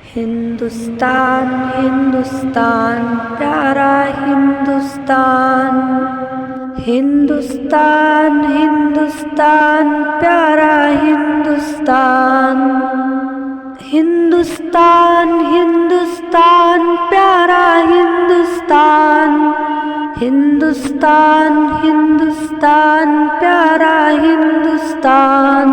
हिंदुस्तान हिंदुस्तान प्यारा हिंदुस्तान, हिंदुस्तान हिंदुस्तान प्यारा हिंदुस्तान, हिंदुस्तान हिंदुस्तान प्यारा हिंदुस्तान, हिंदुस्तान हिंदुस्तान प्यारा हिंदुस्तान।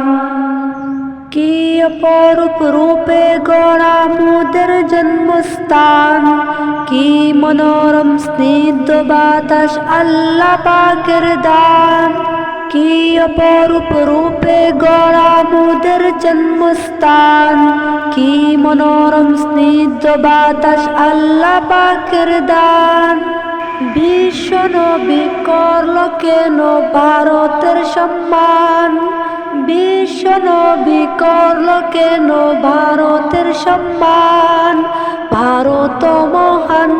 কি অপরূপ রূপে গড়া মোদের জন্মস্থান, কি মনোরম স্নিগ্ধ বাতাস আল্লাহ পাকের দান। কি অপরূপ রূপে গড়া মোদের জন্মস্থান, কি মনোরম স্নিগ্ধ বাতাস আল্লাহ পাকের দান। বিশ্ব নবী করল কেন ভারতের সম্মান, বিশ্ব নবী করল কেন ভারতের সম্মান। ভারত মহান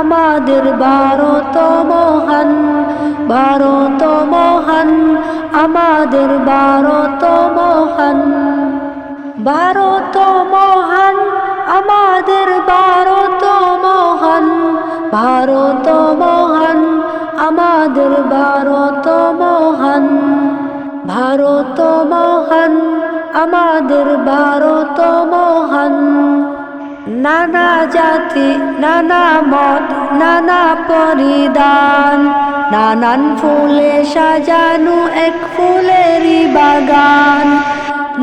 আমাদের ভারত মহান, ভারত মহান আমাদের ভারত মহান, ভারত মহান আমাদের ভারত মহান, ভারত মহান আমাদের ভারত মহান, ভারত মহান আমাদের ভারত মহান। নানা জাতি নানা মত নানা পরিধান, নানান ফুলে সাজানো এক ফুলেরই বাগান।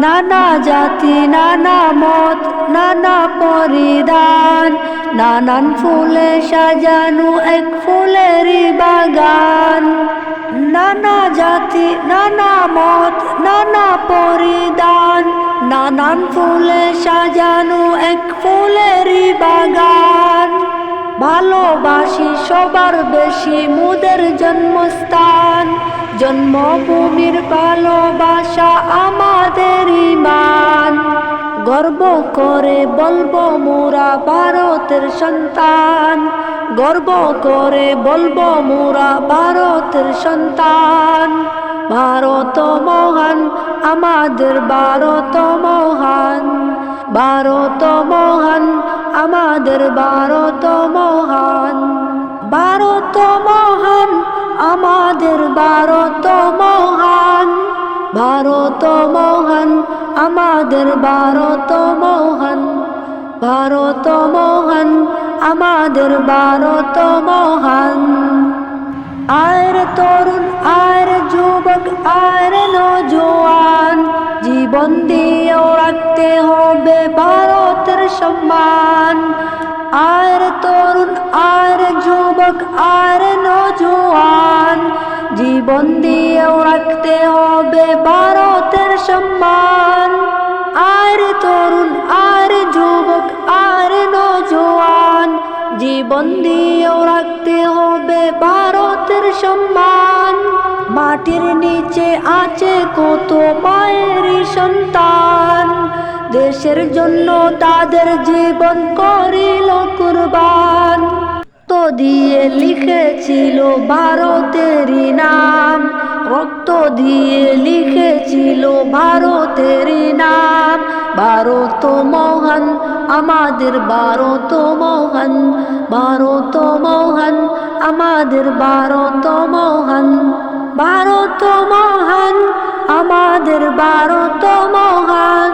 নানা জাতি নানা মত নানা পরিধান, নানান ফুলে সাজানো এক ফুলেরই বাগান। নানা জাতি নানা মত নানা পরিধান, নানান ফুলে সাজানো এক ফুলেরই বাগান। ভালোবাসি সবার বেশি মোদের জন্মস্থান, জন্মভূমির ভালোবাসা আমাদের ঈমান। গর্ব করে বলবো মোরা ভারতের সন্তান, গর্ব করে বলবো মোরা ভারতের সন্তান। ভারত মহান আমাদের ভারত মহান, ভারত মহান আমাদের ভারত মহান, ভারত মহান আমাদের ভারত মহান, ভারত মহান আমাদের ভারত মহান, ভারত মহান আমাদের ভারত মহান। আয়ের তরুণ আয়ের যুবক আয়ের নওজোয়ান, জীবন দিয়েও রাখতে হবে ভারতের সম্মান। আয়ের তরুণ আয়ের যুবক আয়ের নওজোয়ান, জীবন দিয়েও রাখতে হবে ভারতের সম্মান। আয়ের তরুণ আয়ের যুবক আয়ের নওজোয়ান, জীবন দিয়েও রাখতে হবে ভারতের সম্মান। মাটির নিচে আছে কত মায়েরই সন্তান, দেশের জন্য তাদের জীবন করিল কুরবান। রক্ত দিয়ে লিখেছিল ভারতেরই নাম, রক্ত দিয়ে লিখেছিল ভারতেরই নাম। ভারত মহান আমাদের ভারত মহান, ভারত মহান আমাদের ভারত মহান, ভারত মহান আমাদের ভারত মহান।